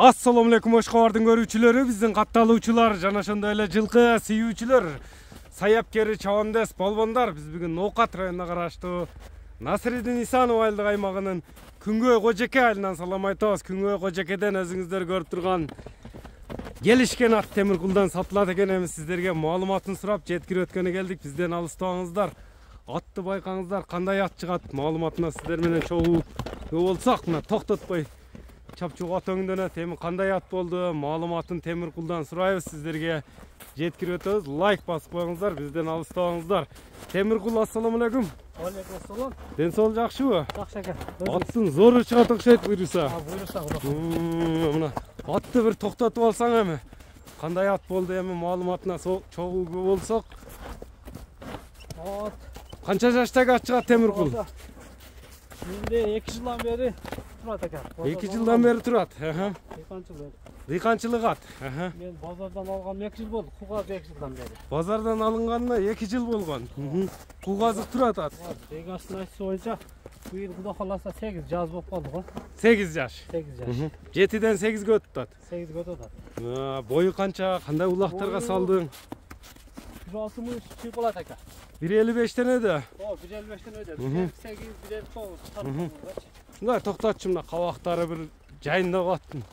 Assalamu alaikum Oşqabardын көрүүчүлөрү, биздин катталуучулар жана ошондой эле жылкы сүйүүчүлөр, саяпкери, чабандес, балбондар. Биз бүгүн Ноокат районуна караштуу Насиридин Исанов айылдык аймагынын Күнгөй Кожеке айылынан салам айтабыз. Күнгөй Кожекеден өзүңүздөр көрүп турган келишкен ат темиркулдан сатылат экен. Эми сиздерге маалыматын сурап жеткирип өткөнү келдик. Бизден алыстабаңыздар. Атты байкаңыздар, кандай ат чыгат, маалыматына сиздер менен чогуу болсак, мына токтотпой чапчук ат өңдөнөт. Эми кандай ат болду, маалыматын темиркулдан сурайбыз, сиздерге жеткирип өтөбүз. Лайк басып коюңуздар, бизден алыстабаңыздар. Темиркул, ассаламу алейкум. Алейкум ассалам. Ден соол жакшыбы? Жакшы экен. Аттын зору чыгат окшойт, буйруса. Буйруса. Мына атты бир токтотуп алсаң эми. Кандай ат болду, эми маалыматына чогуу болсок. Ат Канча жаштагы ат чыгат темиркул? Менде 2 жылдан бери турат экен. 2 жылдан бери турат. Дыйканчылык ат. Мен базардан алган 2 жыл болду. Кугаз 2 жылдан бери. Базардан алынганына 2 жыл болгон. Кугазык турат ат. Дегастын айтысы боюнча быйыл Кудай кааласа 8 жаз болуп калды го. 8 жаш. 8 жаш. 7ден 8ге өтүп атат. 8ге өтүп атат. Бою канча, кандай улактарга салдың? 160 миң чыгып калат экен. 1.55тен өдө. 1.55тен өдө. 8, 1.9 Мына токтотчу, мына кабактары бир жайындагы аттын.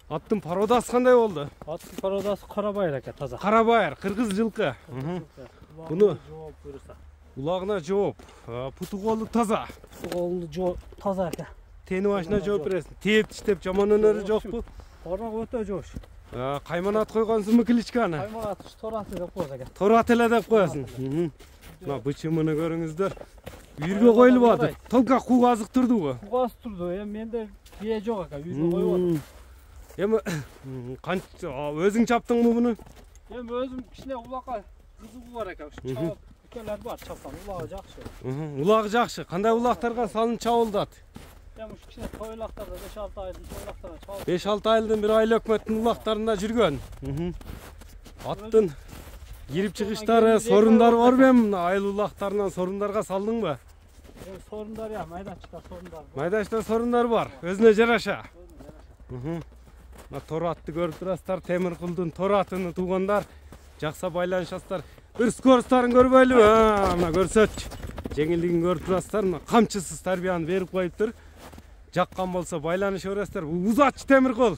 Аттын породасы кандай болду? Аттын породасы карабайыр экен, таза. Карабайыр, кыргыз жылкы. Буну жооп буйруса. Улагына жооп, путу колу таза. Колу жооп таза экен. Тени башына жооп бересиң. Тээп тиштеп жаман өнөрү жокпу? Орнок өтө жоош. Кайманат койгонсуңбу кличканы? Кайманат торат деп коёсуң экен. Торат эле деп коесуң. Мына бычымыны көрүңүздөр. Үйүргө коюлуп атат. Толка кугазык турдубу? Кугаз турду. Эми менде бие жок экен. Үйүргө коюп атам. Эми канча өзүң чаптыңбы буну? Эми өзүм кичине улакка кызыгуу бар экен. Чабып бүкөлөр бар, чапсам улагы жакшы. Улагы жакшы. Кандай улактарга салынып чабылдат? Эми ушу кичине тойлактарда 5-6 айдын тойлактарына чабып. 5-6 айылдын бир айыл өкмөттүн улактарында жүргөн. Аттын кирип чыгыштары, сорундары барбы эми? Айыл улактарынан сорундарга салдыңбы? Сорундар я, майдачта сорундар. Майдачта сорундар бар, өзүнө жараша. Мына тор атты көрүп турасыздар, темиркулдун тор атын туугандар жакса байланышасыздар. Бир скоростарын көрбөйлүбү? Мына көрсөтчү. Жеңилдигин көрүп турасыздар, мына камчысыз тарбияны берип коюптур. Жаккан болсо байланыша бересиздер. Узатчы темиркул.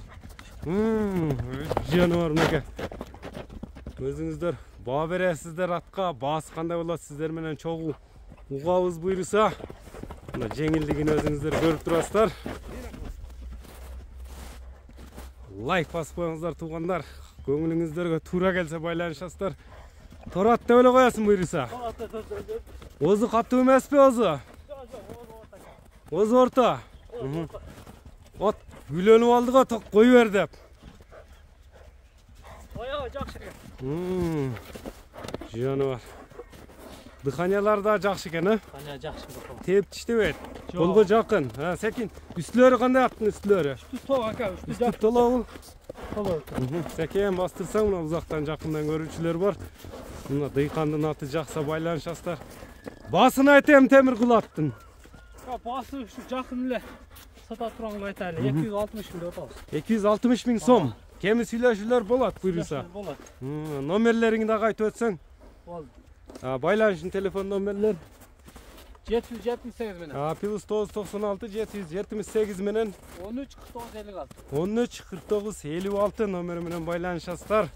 Жаныбар мынакей. Өзүңүздөр баа бересиздер атка, баасы кандай болот сиздер менен чогуу угабыз буйруса. Мына жеңилдигин өзүңүздөр көрүп турасыздар. Лайк басып коюңуздар туугандар. Көңүлүңүздөргө туура келсе байланышасыздар. Торат деп эле коесуң буйруса. Озу катуу эмеспи озу? Озу орто. От үйлөнүп алды го, ток кой бер деп. Аягы жакшы экен. Жаныбар. Дыханиялар да жакшы экен, Дыхания жакшы экен. Тээп тиштебейт. Колго жакын. Секин. Үстүлөрү кандай аттын үстүлөрү? Үстү тоо экен, үстү жакшы. Толобу? Толобу. Секен бастырсаң, мына узактан жакындан көрүүчүлөр бар. Мына дыйкандын аты жакса байланышасыздар. Баасын айтайм темиркул аттын. Баасы ушу жакын эле сата турган айтайлы. 260 миң деп атабыз. 260 миң сом. Кеми сүйлөшүүлөр болот буйруса. Болот. Номерлериңди дагы айтып өтсөң. Болду. Байланышын телефон номерлер 778 менен. Плюс 996 778 менен 13 49 56. 13 49 56 номери менен байланышасыздар.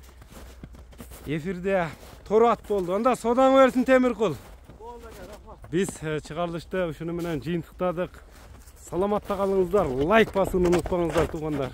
Эфирде Торат болду. Анда содаң берсин темиркул. Болду экен, рахмат. Биз чыгарылышты ушуну менен жыйынтыктадык. Саламатта калыңыздар. Лайк басууну унутпаңыздар туугандар.